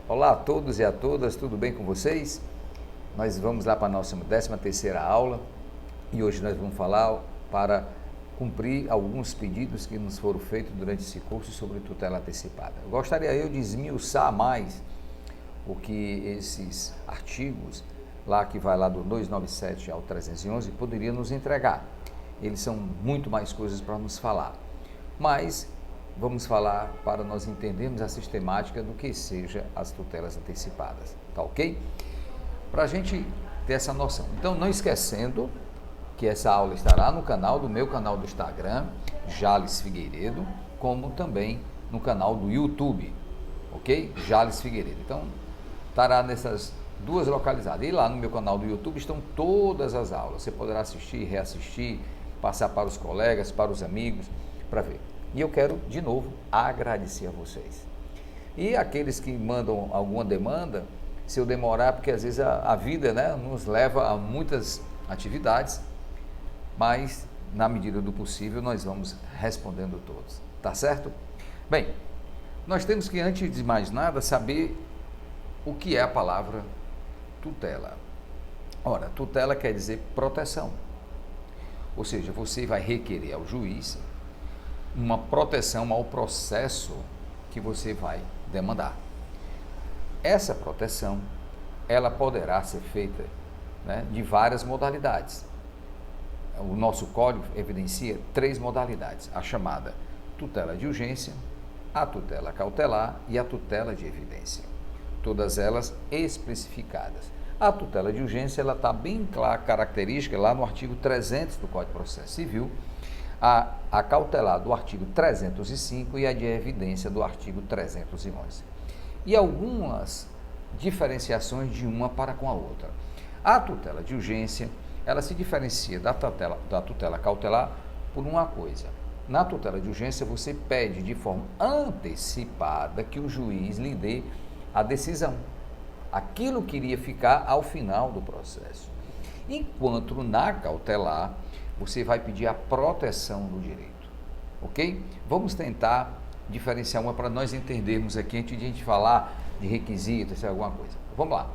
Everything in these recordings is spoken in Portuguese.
Olá a todos e a todas, tudo bem com vocês? Nós vamos lá para a nossa 13ª aula e hoje nós vamos falar para cumprir alguns pedidos que nos foram feitos durante esse curso sobre tutela antecipada. Eu gostaria de esmiuçar mais o que esses artigos, lá que vai lá do 297 ao 311, poderiam nos entregar. Eles são muito mais coisas para nos falar, mas vamos falar para nós entendermos a sistemática do que seja as tutelas antecipadas, tá ok? Para a gente ter essa noção. Então, não esquecendo que essa aula estará no canal do meu canal do Instagram, Jales Figueiredo, como também no canal do YouTube, ok? Jales Figueiredo. Então, estará nessas duas localizadas. E lá no meu canal do YouTube estão todas as aulas. Você poderá assistir, reassistir, passar para os colegas, para os amigos, para ver. E eu quero, de novo, agradecer a vocês. E aqueles que mandam alguma demanda, se eu demorar, porque às vezes a vida, né, nos leva a muitas atividades, mas na medida do possível nós vamos respondendo todos, tá certo? Bem, nós temos que, antes de mais nada, saber o que é a palavra tutela. Ora, tutela quer dizer proteção, ou seja, você vai requerer ao juiz uma proteção ao processo que você vai demandar. Essa proteção, ela poderá ser feita, né, de várias modalidades. O nosso código evidencia 3 modalidades: a chamada tutela de urgência, a tutela cautelar e a tutela de evidência. Todas elas especificadas. A tutela de urgência, ela está bem clara, característica lá no artigo 300 do Código de Processo Civil, a cautelar do artigo 305 e a de evidência do artigo 311. E algumas diferenciações de uma para com a outra. A tutela de urgência, ela se diferencia da tutela cautelar por uma coisa. Na tutela de urgência, você pede de forma antecipada que o juiz lhe dê a decisão, aquilo que iria ficar ao final do processo. Enquanto na cautelar, você vai pedir a proteção do direito, ok? Vamos tentar diferenciar uma para nós entendermos aqui, antes de a gente falar de requisitos, alguma coisa. Vamos lá.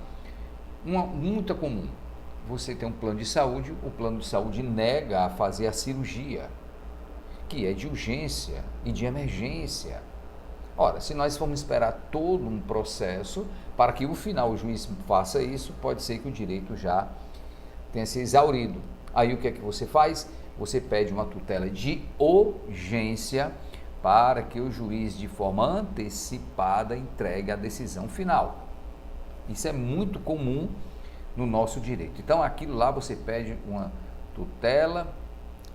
Uma muito comum, você tem um plano de saúde, o plano de saúde nega a fazer a cirurgia, que é de urgência e de emergência. Ora, se nós formos esperar todo um processo para que no final o juiz faça isso, pode ser que o direito já tenha se exaurido. Aí o que é que você faz? Você pede uma tutela de urgência para que o juiz, de forma antecipada, entregue a decisão final. Isso é muito comum no nosso direito. Então, aquilo lá você pede uma tutela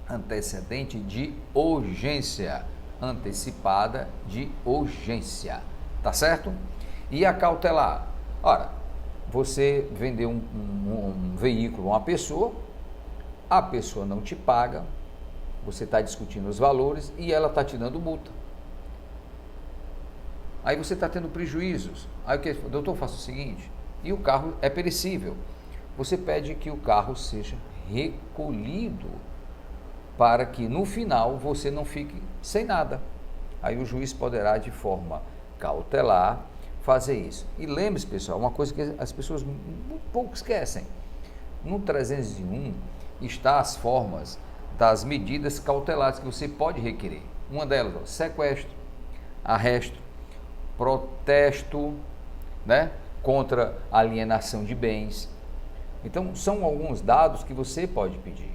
antecedente de urgência, antecipada de urgência, tá certo? E a cautelar? Ora, você vendeu um veículo a uma pessoa, a pessoa não te paga, você está discutindo os valores e ela está te dando multa. Aí você está tendo prejuízos. Aí o que? Doutor, faça o seguinte, e o carro é perecível. Você pede que o carro seja recolhido para que no final você não fique sem nada. Aí o juiz poderá, de forma cautelar, fazer isso. E lembre-se, pessoal, uma coisa que as pessoas muito pouco esquecem. No 301 está as formas das medidas cautelares que você pode requerer. Uma delas, sequestro, arresto, protesto, né, contra alienação de bens. Então, são alguns dados que você pode pedir.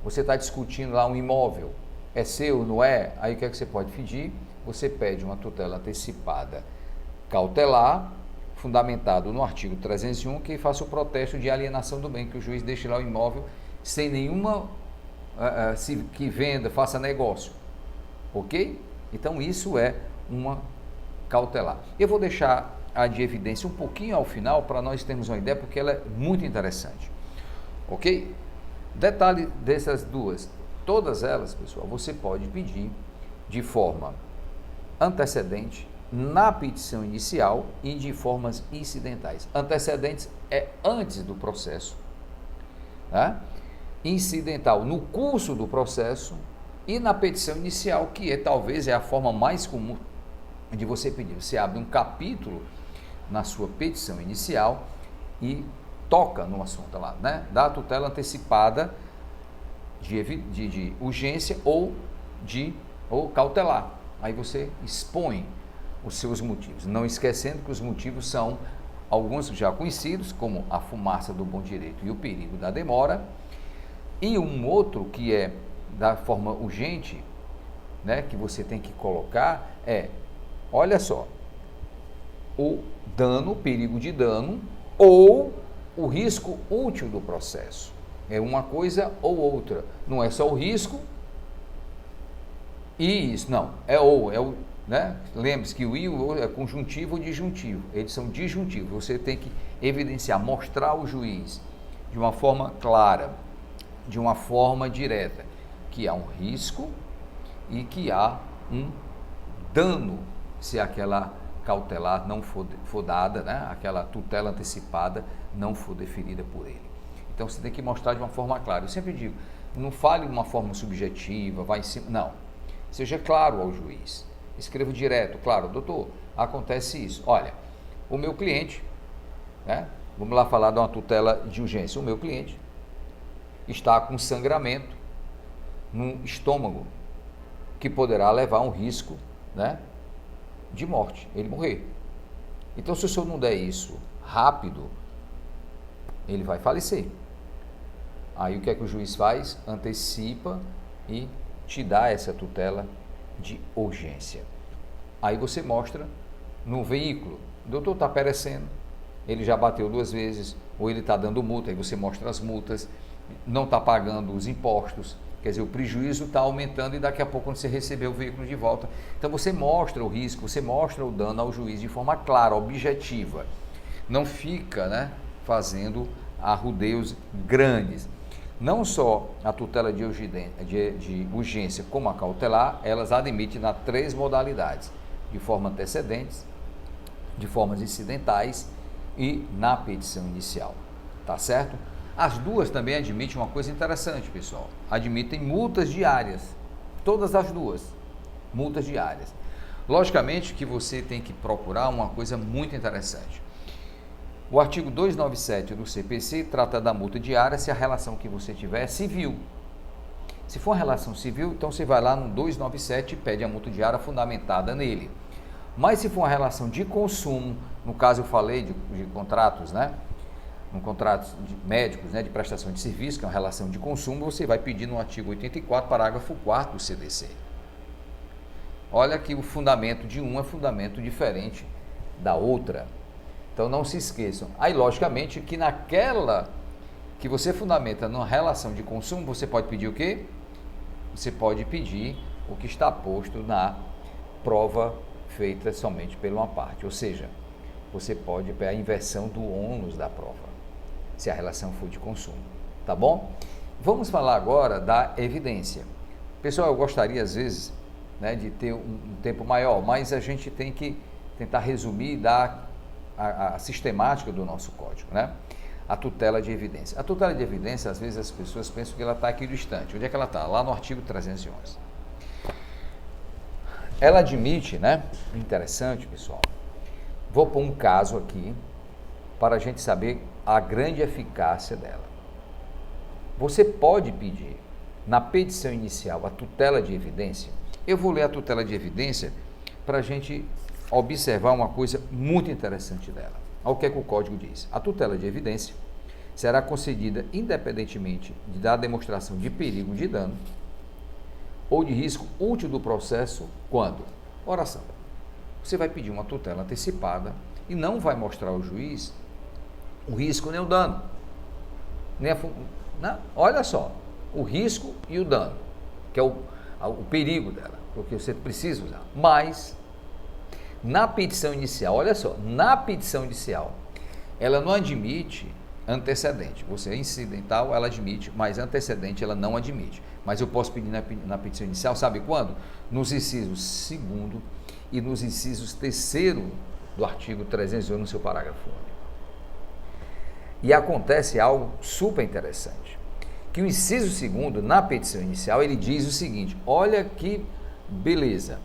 Você está discutindo lá um imóvel, é seu, não é? Aí o que é que você pode pedir? Você pede uma tutela antecipada cautelar, fundamentado no artigo 301, que faça o protesto de alienação do bem, que o juiz deixe lá o imóvel sem nenhuma, que venda, faça negócio, ok? Então isso é uma cautelar. Eu vou deixar a de evidência um pouquinho ao final, para nós termos uma ideia, porque ela é muito interessante, ok? Detalhe dessas duas, todas elas, pessoal, você pode pedir de forma antecedente, na petição inicial e de formas incidentais. Antecedentes é antes do processo, né? Incidental no curso do processo e na petição inicial, que talvez é a forma mais comum de você pedir. Você abre um capítulo na sua petição inicial e toca no assunto lá, né? Da tutela antecipada de urgência ou cautelar. Aí você expõe os seus motivos, não esquecendo que os motivos são alguns já conhecidos, como a fumaça do bom direito e o perigo da demora, e um outro que é da forma urgente, né, que você tem que colocar olha só, o dano, o perigo de dano ou o risco útil do processo. É uma coisa ou outra, não é só o risco e isso, não, né? Lembre-se que o e o é conjuntivo ou disjuntivo, eles são disjuntivos, você tem que evidenciar, mostrar ao juiz de uma forma clara, de uma forma direta, que há um risco e que há um dano se aquela cautelar não for dada, né? Aquela tutela antecipada não for deferida por ele. Então você tem que mostrar de uma forma clara. Eu sempre digo, não fale de uma forma subjetiva, vai em cima, não. Seja claro ao juiz. Escreva direto, claro, doutor, acontece isso. Olha, o meu cliente, né? Vamos lá falar de uma tutela de urgência. O meu cliente está com sangramento no estômago, que poderá levar a um risco, né, de morte, ele morrer. Então, se o senhor não der isso rápido, ele vai falecer. Aí o que é que o juiz faz? Antecipa e te dá essa tutela de urgência. Aí você mostra no veículo, o doutor está perecendo, ele já bateu 2 vezes, ou ele está dando multa, aí você mostra as multas, não está pagando os impostos, quer dizer, o prejuízo está aumentando e daqui a pouco quando você receber o veículo de volta. Então você mostra o risco, você mostra o dano ao juiz de forma clara, objetiva. Não fica, né, fazendo arrudeios grandes. Não só a tutela de urgência como a cautelar, elas admitem nas 3 modalidades, de forma antecedentes, de formas incidentais e na petição inicial, tá certo? As duas também admitem uma coisa interessante, pessoal, admitem multas diárias, todas as duas, multas diárias. Logicamente que você tem que procurar uma coisa muito interessante. O artigo 297 do CPC trata da multa diária se a relação que você tiver é civil. Se for uma relação civil, então você vai lá no 297 e pede a multa diária fundamentada nele. Mas se for uma relação de consumo, no caso eu falei de contratos, né? Um contrato de médicos, né, de prestação de serviço, que é uma relação de consumo, você vai pedir no artigo 84, parágrafo 4º do CDC. Olha que o fundamento de um é fundamento diferente da outra. Então não se esqueçam. Aí, logicamente, que naquela que você fundamenta numa relação de consumo, você pode pedir o quê? Você pode pedir o que está posto na prova feita somente por uma parte. Ou seja, você pode pegar a inversão do ônus da prova, se a relação for de consumo. Tá bom? Vamos falar agora da evidência. Pessoal, eu gostaria às vezes, né, de ter um tempo maior, mas a gente tem que tentar resumir e dar a sistemática do nosso código, né? A tutela de evidência. A tutela de evidência, às vezes as pessoas pensam que ela está aqui distante. Onde é que ela está? Lá no artigo 311. Ela admite, né? Interessante, pessoal. Vou pôr um caso aqui para a gente saber a grande eficácia dela. Você pode pedir na petição inicial a tutela de evidência. Eu vou ler a tutela de evidência para a gente observar uma coisa muito interessante dela. Olha o que é que o código diz. A tutela de evidência será concedida independentemente da demonstração de perigo de dano ou de risco útil do processo quando? Oração. Você vai pedir uma tutela antecipada e não vai mostrar ao juiz o risco nem o dano. Olha só, o risco e o dano, que é o perigo dela, porque você precisa usar. Mas na petição inicial, olha só, na petição inicial, ela não admite antecedente. Você é incidental, ela admite, mas antecedente ela não admite. Mas eu posso pedir na petição inicial, sabe quando? Nos incisos 2º e nos incisos 3º do artigo 311, no seu parágrafo único. E acontece algo super interessante, que o inciso 2º, na petição inicial, ele diz o seguinte, olha que beleza,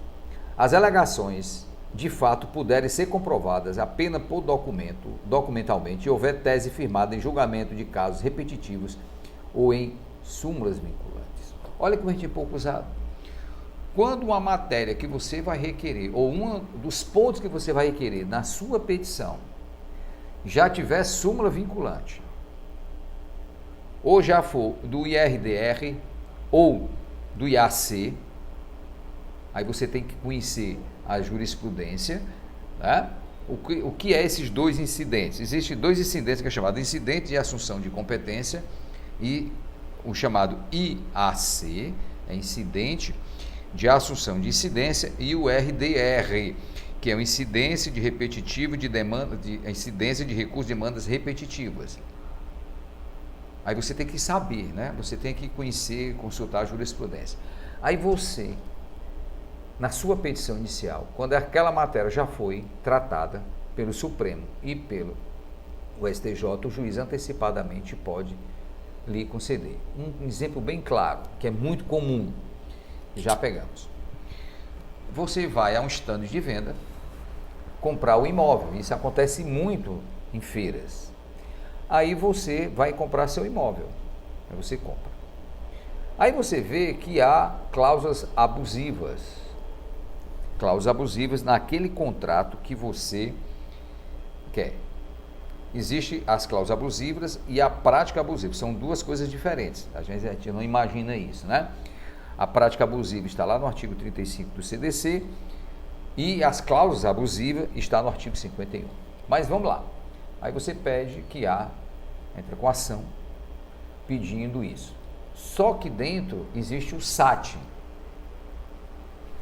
as alegações de fato puderem ser comprovadas apenas por documentalmente, e houver tese firmada em julgamento de casos repetitivos ou em súmulas vinculantes. Olha como a gente é pouco usado. Quando uma matéria que você vai requerer, ou um dos pontos que você vai requerer na sua petição, já tiver súmula vinculante, ou já for do IRDR ou do IAC, aí você tem que conhecer a jurisprudência, né? O que é esses dois incidentes? Existem dois incidentes que é chamado incidente de assunção de competência e o chamado IAC, é incidente de assunção de incidência, e o RDR, que é o incidência de repetitivo de demanda, incidência de recurso de demandas repetitivas. Aí você tem que saber, né? Você tem que conhecer, consultar a jurisprudência. Aí você, na sua petição inicial, quando aquela matéria já foi tratada pelo Supremo e pelo STJ, o juiz antecipadamente pode lhe conceder. Um exemplo bem claro, que é muito comum, já pegamos. Você vai a um stand de venda comprar o imóvel, isso acontece muito em feiras. Aí você vai comprar seu imóvel, aí você compra. Aí você vê que há cláusulas abusivas naquele contrato que você quer. Existem as cláusulas abusivas e a prática abusiva, são duas coisas diferentes, a gente não imagina isso, né? A prática abusiva está lá no artigo 35 do CDC e as cláusulas abusivas está no artigo 51. Mas vamos lá. Aí você pede que entra com ação pedindo isso. Só que dentro existe o SAT.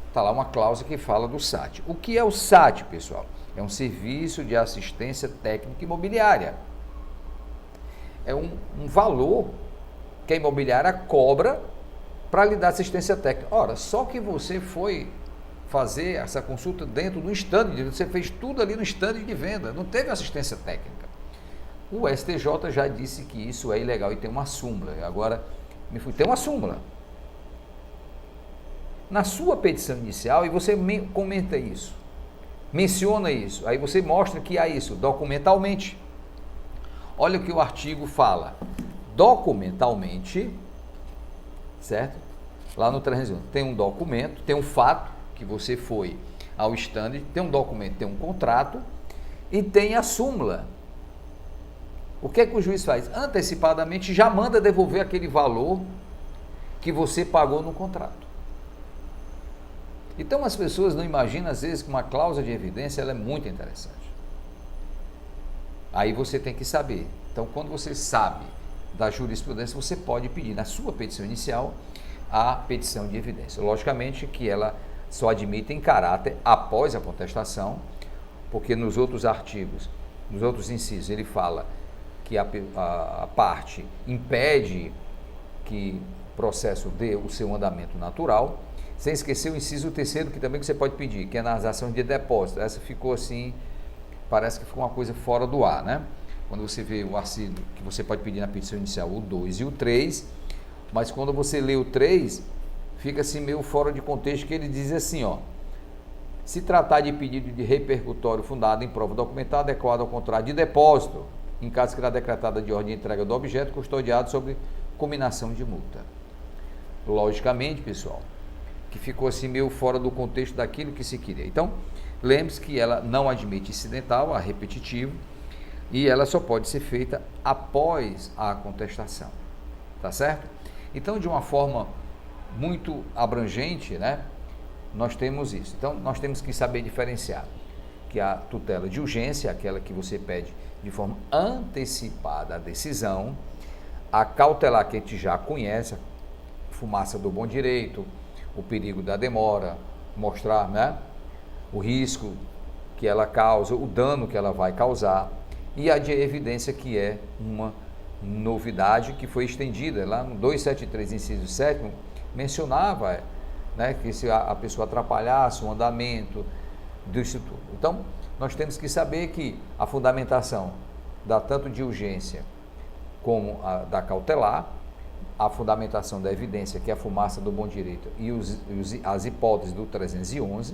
Está lá uma cláusula que fala do SAT. O que é o SAT, pessoal? É um serviço de assistência técnica imobiliária. É um valor que a imobiliária cobra para lhe dar assistência técnica. Ora, só que você foi fazer essa consulta dentro do stand, você fez tudo ali no stand de venda, não teve assistência técnica. O STJ já disse que isso é ilegal e tem uma súmula. Agora, tem uma súmula. Na sua petição inicial, e você comenta isso, menciona isso, aí você mostra que há isso documentalmente. Olha o que o artigo fala. Documentalmente, certo? Lá no 301 tem um documento, tem um fato que você foi ao stand, tem um documento, tem um contrato e tem a súmula. O que é que o juiz faz? Antecipadamente já manda devolver aquele valor que você pagou no contrato. Então as pessoas não imaginam às vezes que uma cláusula de evidência ela é muito interessante. Aí você tem que saber. Então quando você sabe da jurisprudência, você pode pedir na sua petição inicial a petição de evidência. Logicamente que ela só admite em caráter após a contestação, porque nos outros artigos, nos outros incisos, ele fala que a parte impede que o processo dê o seu andamento natural, sem esquecer o inciso 3º, que também você pode pedir, que é nas ações de depósito. Essa ficou assim, parece que ficou uma coisa fora do ar, né? Quando você vê o artigo que você pode pedir na petição inicial, o 2 e o 3, mas quando você lê o 3, fica assim meio fora de contexto, que ele diz assim, ó: se tratar de pedido de repercutório fundado em prova documental adequada ao contrato de depósito, em caso que será decretada de ordem de entrega do objeto custodiado sobre cominação de multa. Logicamente, pessoal, que ficou assim meio fora do contexto daquilo que se queria. Então, lembre-se que ela não admite incidental, a repetitivo, e ela só pode ser feita após a contestação, tá certo? Então, de uma forma muito abrangente, né, nós temos isso. Então, nós temos que saber diferenciar que a tutela de urgência, aquela que você pede de forma antecipada a decisão, a cautelar que a gente já conhece, a fumaça do bom direito, o perigo da demora, mostrar, né, o risco que ela causa, o dano que ela vai causar, e a de evidência, que é uma novidade que foi estendida lá no 273, inciso 7º, mencionava, né, que se a pessoa atrapalhasse o andamento disso tudo. Então, nós temos que saber que a fundamentação da tanto de urgência como a da cautelar, a fundamentação da evidência, que é a fumaça do bom direito, e as hipóteses do 311,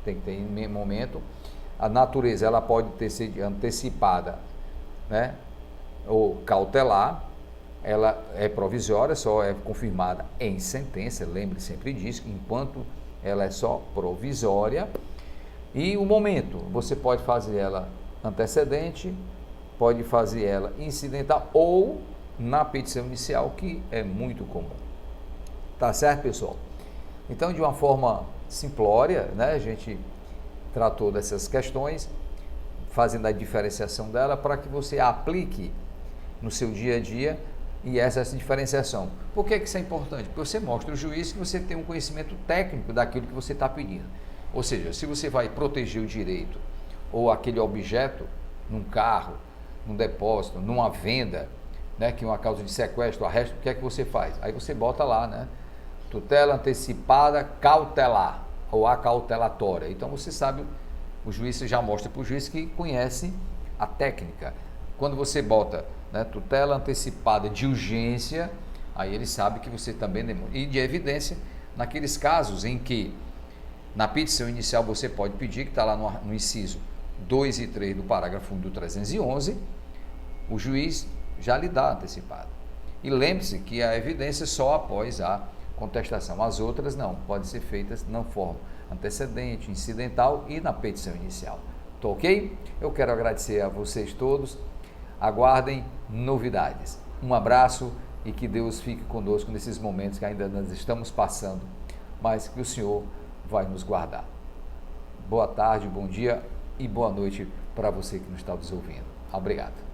tem que ter em momento. A natureza ela pode ter sido antecipada, né, ou cautelar, ela é provisória, só é confirmada em sentença, lembre sempre disso, enquanto ela é só provisória. E o momento, você pode fazer ela antecedente, pode fazer ela incidental ou na petição inicial, que é muito comum. Tá certo, pessoal? Então, de uma forma simplória, né, a gente tratou dessas questões, fazendo a diferenciação dela para que você aplique no seu dia a dia e essa diferenciação. Por que isso é importante? Porque você mostra ao juiz que você tem um conhecimento técnico daquilo que você está pedindo. Ou seja, se você vai proteger o direito ou aquele objeto num carro, num depósito, numa venda, né, que é uma causa de sequestro, arresto, o que é que você faz? Aí você bota lá, né, tutela antecipada cautelar ou acautelatória. Então você sabe, o juiz já mostra para o juiz que conhece a técnica. Quando você bota, né, tutela antecipada de urgência, aí ele sabe que você também demonstra. E de evidência, naqueles casos em que na petição inicial você pode pedir, que está lá no inciso 2 e 3 do parágrafo 1 do 311, o juiz já lhe dá antecipado. E lembre-se que a evidência só após a contestação, as outras não, podem ser feitas na forma antecedente, incidental e na petição inicial. Tá ok? Eu quero agradecer a vocês todos, aguardem novidades. Um abraço e que Deus fique conosco nesses momentos que ainda nós estamos passando, mas que o Senhor vai nos guardar. Boa tarde, bom dia e boa noite para você que nos está nos ouvindo. Obrigado.